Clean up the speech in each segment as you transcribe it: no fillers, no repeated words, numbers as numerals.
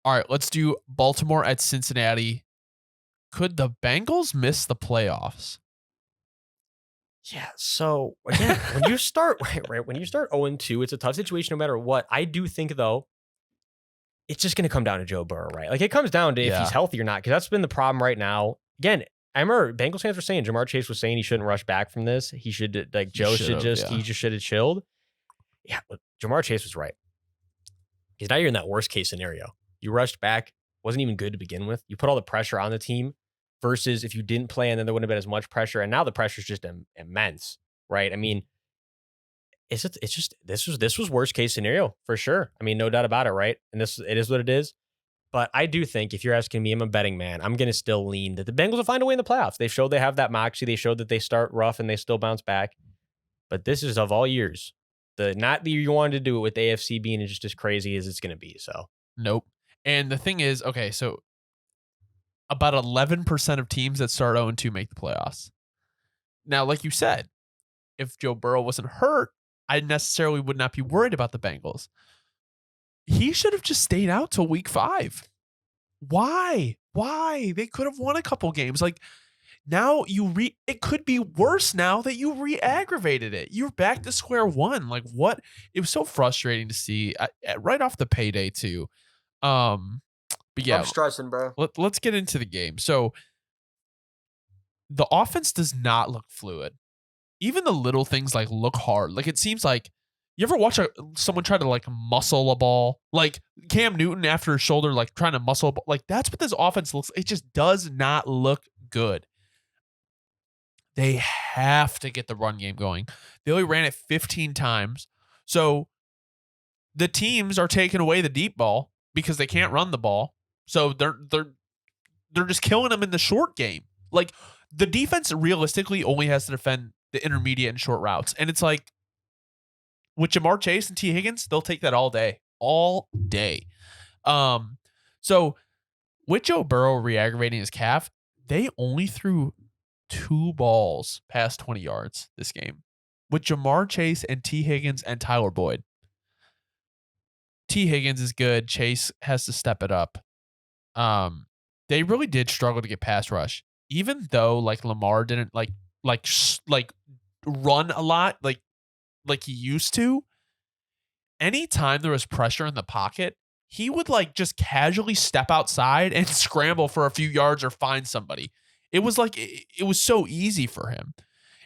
All right, let's do Baltimore at Cincinnati. Could the Bengals miss the playoffs? Yeah. So again, when you start right, when you start 0-2, it's a tough situation no matter what. I do think though, it's just going to come down to Joe Burrow, right? Like it comes down to if he's Yeah, healthy or not, because that's been the problem right now. Again, I remember Bengals fans were saying Jamar Chase was saying he shouldn't rush back from this. He should Joe should just yeah. he just should have chilled. Yeah, but Jamar Chase was right. Because now you're in that worst case scenario. You rushed back, wasn't even good to begin with. You put all the pressure on the team versus if you didn't play and then there wouldn't have been as much pressure. And now the pressure is just immense, right? I mean, it's just this was worst case scenario for sure. I mean, no doubt about it, right? And it is what it is. But I do think if you're asking me, I'm a betting man. I'm going to still lean that the Bengals will find a way in the playoffs. They showed they have that moxie. They showed that they start rough and they still bounce back. But this is of all years, not the year you wanted to do it with the AFC being just as crazy as it's going to be. So Nope. And the thing is, okay, so about 11% of teams that start 0-2 make the playoffs. Now, like you said, if Joe Burrow wasn't hurt, I necessarily would not be worried about the Bengals. He should have just stayed out till week 5. Why? They could have won a couple games. Like now it could be worse now that you re-aggravated it. You're back to square one. Like what? It was so frustrating to see right off the payday too. But yeah, I'm stressing, bro. let's get into the game. So the offense does not look fluid. Even the little things like look hard. Like it seems like you ever watch someone try to like muscle a ball? Like Cam Newton after his shoulder, like trying to muscle a ball. Like that's what this offense looks. It just does not look good. They have to get the run game going. They only ran it 15 times. So the teams are taking away the deep ball because they can't run the ball. So they're just killing them in the short game. Like the defense realistically only has to defend the intermediate and short routes. And it's like with Jamar Chase and T. Higgins, they'll take that all day. All day. So with Joe Burrow re-aggravating his calf, they only threw 2 balls past 20 yards this game. With Jamar Chase and T. Higgins and Tyler Boyd. T. Higgins is good. Chase has to step it up. They really did struggle to get pass rush. Even though like Lamar didn't like run a lot like he used to. Anytime there was pressure in the pocket, he would like just casually step outside and scramble for a few yards or find somebody. It was like it was so easy for him.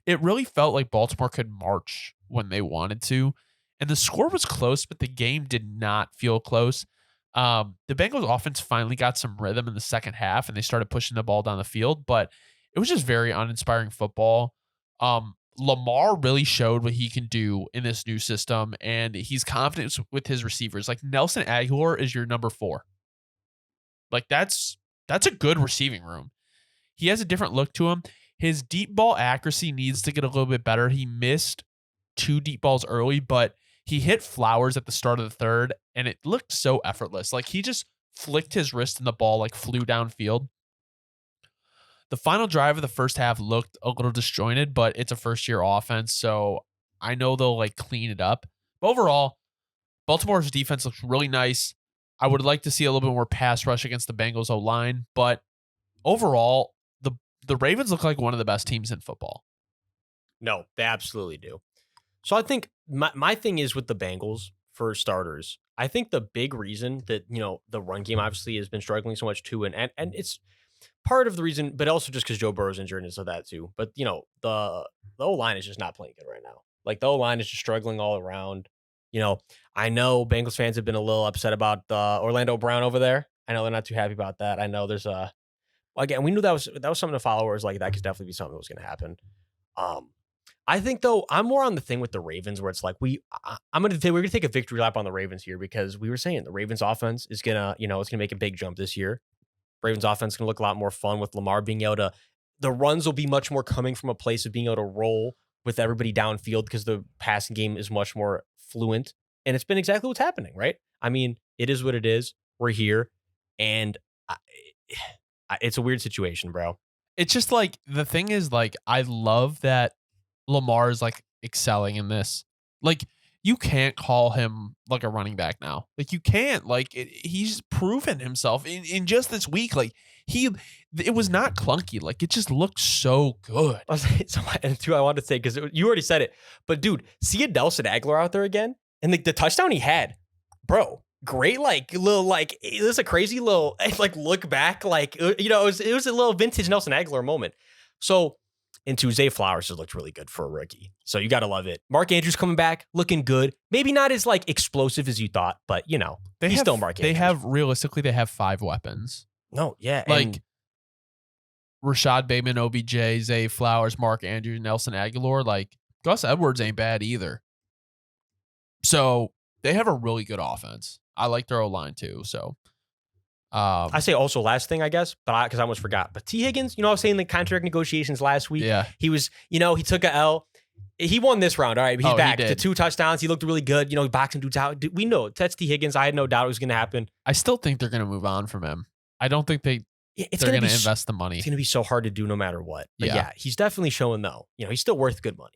It really felt like Baltimore could march when they wanted to. And the score was close, but the game did not feel close. The Bengals offense finally got some rhythm in the second half and they started pushing the ball down the field, but it was just very uninspiring football. Lamar really showed what he can do in this new system, and he's confident with his receivers. Like Nelson Aguilar is your number 4. Like that's a good receiving room. He has a different look to him. His deep ball accuracy needs to get a little bit better. He missed 2 deep balls early, but he hit Flowers at the start of the third, and it looked so effortless. Like he just flicked his wrist and the ball like flew downfield. The final drive of the first half looked a little disjointed, but it's a first-year offense, so I know they'll like clean it up. But overall, Baltimore's defense looks really nice. I would like to see a little bit more pass rush against the Bengals O-line, but overall, the Ravens look like one of the best teams in football. no, they absolutely do. So I think my thing is with the Bengals for starters. I think the big reason that the run game obviously has been struggling so much too, and it's part of the reason, but also just because Joe Burrow's injured and so that too. But the O-line is just not playing good right now. Like the O-line is just struggling all around. I know Bengals fans have been a little upset about Orlando Brown over there. I know they're not too happy about that. I know there's again, we knew that was something to followers like that could definitely be something that was going to happen. I think though I'm more on the thing with the Ravens where it's like we're gonna take a victory lap on the Ravens here because we were saying the Ravens offense is gonna it's gonna make a big jump this year. Ravens offense is gonna look a lot more fun with Lamar being able to. The runs will be much more coming from a place of being able to roll with everybody downfield because the passing game is much more fluent, and it's been exactly what's happening, right? I mean, it is what it is. We're here, and it's a weird situation, bro. It's just like the thing is like I love that Lamar is like excelling in this. Like you can't call him like a running back now. Like you can't. Like he's proven himself in just this week. Like it was not clunky. Like it just looked so good. And two, I wanted to say because you already said it, but dude, seeing Nelson Aguilar out there again and the touchdown he had, bro. Great, like little, like it was a crazy little like look back, like you know, it was a little vintage Nelson Aguilar moment. So, and Zay Flowers has looked really good for a rookie, so you gotta love it. Mark Andrews coming back, looking good. Maybe not as like explosive as you thought, but you know, he's still Mark Andrews. They have realistically, they have 5 weapons. No, yeah, like Rashad Bateman, OBJ, Zay Flowers, Mark Andrews, Nelson Aguilar. Like Gus Edwards ain't bad either. So they have a really good offense. I like their O-line too. So I say also last thing, I guess, but because I almost forgot. But T. Higgins, you know, I was saying the contract negotiations last week. Yeah. He was, you know, he took a L. He won this round. All right. He's back to 2 touchdowns. He looked really good. You know, boxing dudes out. We know that's T. Higgins. I had no doubt it was going to happen. I still think they're going to move on from him. I don't think they're going to invest the money. It's going to be so hard to do no matter what. But yeah, he's definitely showing though. You know, he's still worth good money.